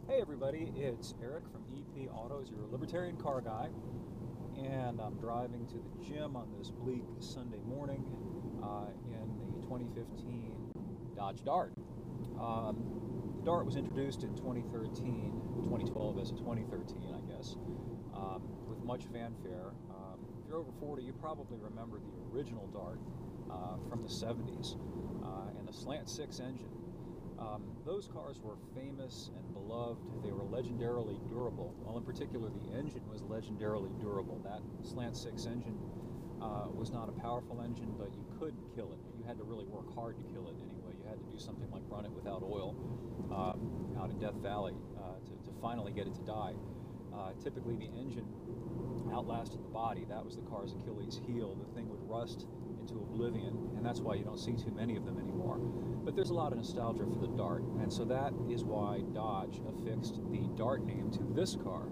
Hey everybody, it's Eric from EP Autos, your Libertarian car guy, and I'm driving to the gym on this bleak Sunday morning in the 2015 Dodge Dart. The Dart was introduced in 2013, 2012 as a 2013, I guess, with much fanfare. If you're over 40, you probably remember the original Dart from the 70s and the slant 6 engine. Those cars were famous and beloved. They were legendarily durable. Well, in particular, the engine was legendarily durable. That slant 6 engine was not a powerful engine, but you couldn't kill it. You had to really work hard to kill it anyway. You had to do something like run it without oil out in Death Valley to finally get it to die. Typically, the engine outlasted the body. That was the car's Achilles heel. The thing would rust into oblivion, and that's why you don't see too many of them anymore. But there's a lot of nostalgia for the Dart, and so that is why Dodge affixed the Dart name to this car.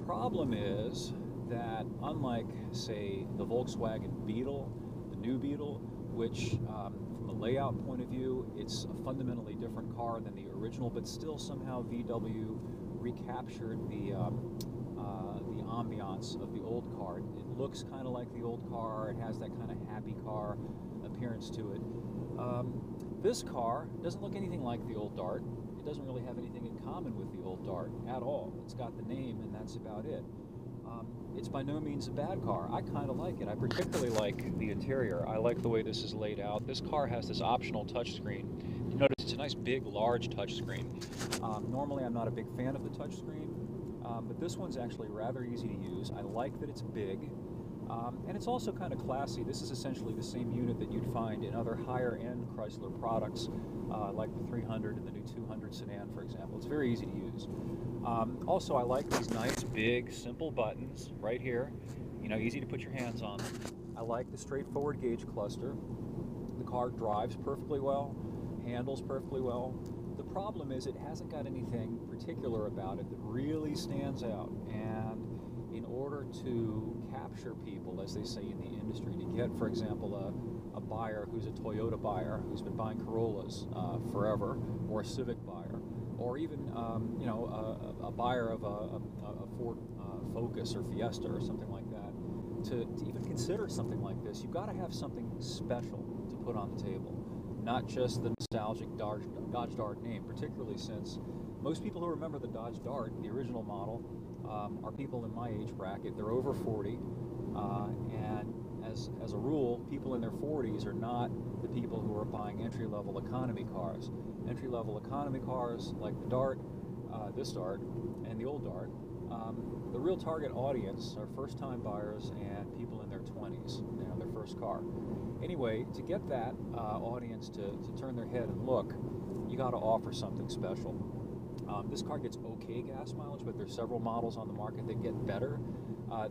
Problem is that unlike, say, the Volkswagen Beetle, the new Beetle, which from a layout point of view, it's a fundamentally different car than the original, but still somehow VW recaptured the ambiance of the old car. It looks kind of like the old car. It has that kind of happy car appearance to it. This car doesn't look anything like the old Dart. It doesn't really have anything in common with the old Dart at all. It's got the name, and that's about it. It's by no means a bad car. I kind of like it. I particularly like the interior. I like the way this is laid out. This car has this optional touchscreen. You notice it's a nice big, large touchscreen. Normally, I'm not a big fan of the touchscreen. But this one's actually rather easy to use. I like that it's big, and it's also kind of classy. This is essentially the same unit that you'd find in other higher-end Chrysler products, like the 300 and the new 200 sedan, for example. It's very easy to use. Also, I like these nice, big, simple buttons right here. You know, easy to put your hands on them. I like the straightforward gauge cluster. The car drives perfectly well, handles perfectly well. The problem is it hasn't got anything particular about it that really stands out, and in order to capture people, as they say in the industry, to get, for example, a buyer who's a Toyota buyer who's been buying Corollas forever, or a Civic buyer, or even a buyer of a Ford Focus or Fiesta or something like that, to even consider something like this, you've got to have something special to put on the table. Not just the nostalgic Dodge Dart name, particularly since most people who remember the Dodge Dart, the original model, are people in my age bracket. They're over 40, and as a rule, people in their 40s are not the people who are buying entry-level economy cars. Entry-level economy cars like the Dart, this Dart, and the old Dart, the real target audience are first-time buyers and people in their 20s, their first car. Anyway, to get that audience to turn their head and look, you got to offer something special. This car gets okay gas mileage, but there's several models on the market that get better.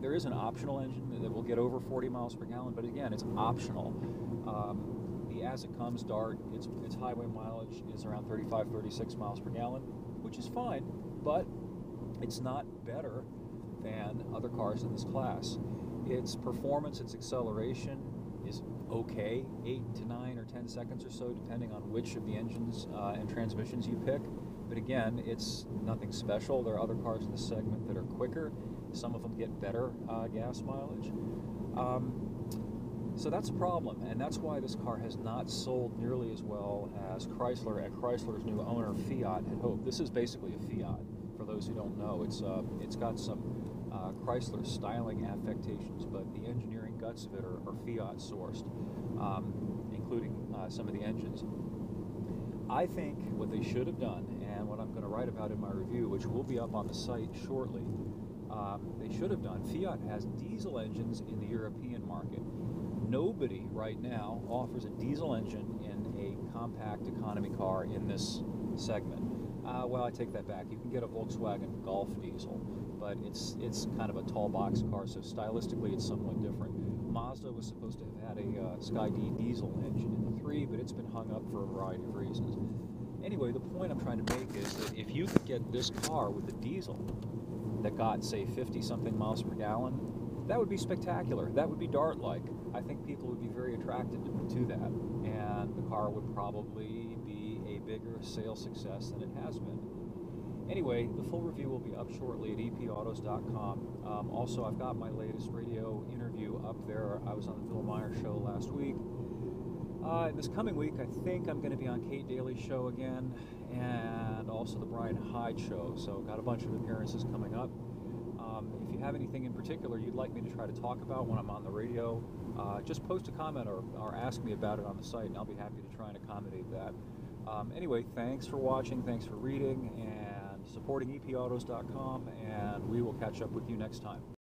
There is an optional engine that will get over 40 miles per gallon, but again, it's optional. The As It Comes Dart, its highway mileage is around 35, 36 miles per gallon, which is fine, but it's not better than other cars in this class. Its performance, its acceleration is okay, 8 to 9 or 10 seconds or so, depending on which of the engines and transmissions you pick. But again, it's nothing special. There are other cars in this segment that are quicker. Some of them get better gas mileage. So that's a problem, and that's why this car has not sold nearly as well as Chrysler and Chrysler's new owner, Fiat, had hoped. This is basically a Fiat, for those who don't know. It's got some Chrysler styling affectations, but the engineering guts of it are Fiat sourced, including some of the engines. I think what they should have done, and what I'm going to write about in my review, which will be up on the site shortly, they should have done. Fiat has diesel engines in the European market. Nobody right now offers a diesel engine in a compact economy car in this segment. Well, I take that back. You can get a Volkswagen Golf diesel, but it's kind of a tall box car, so stylistically it's somewhat different. Mazda was supposed to have had a Sky-D diesel engine in the 3, but it's been hung up for a variety of reasons. Anyway, the point I'm trying to make is that if you could get this car with a diesel that got, say, 50-something miles per gallon, that would be spectacular. That would be Dart-like. I think people would be very attracted to that, and the car would probably be a bigger sales success than it has been. Anyway, the full review will be up shortly at epautos.com. Also, I've got my latest radio interview up there. I was on the Bill Meyer show last week. This coming week, I think I'm going to be on Kate Daly's show again, and also the Brian Hyde show. So, got a bunch of appearances coming up. If you have anything in particular you'd like me to try to talk about when I'm on the radio, just post a comment or ask me about it on the site, and I'll be happy to try and accommodate that. Anyway, thanks for watching, thanks for reading, and supporting epautos.com, and we will catch up with you next time.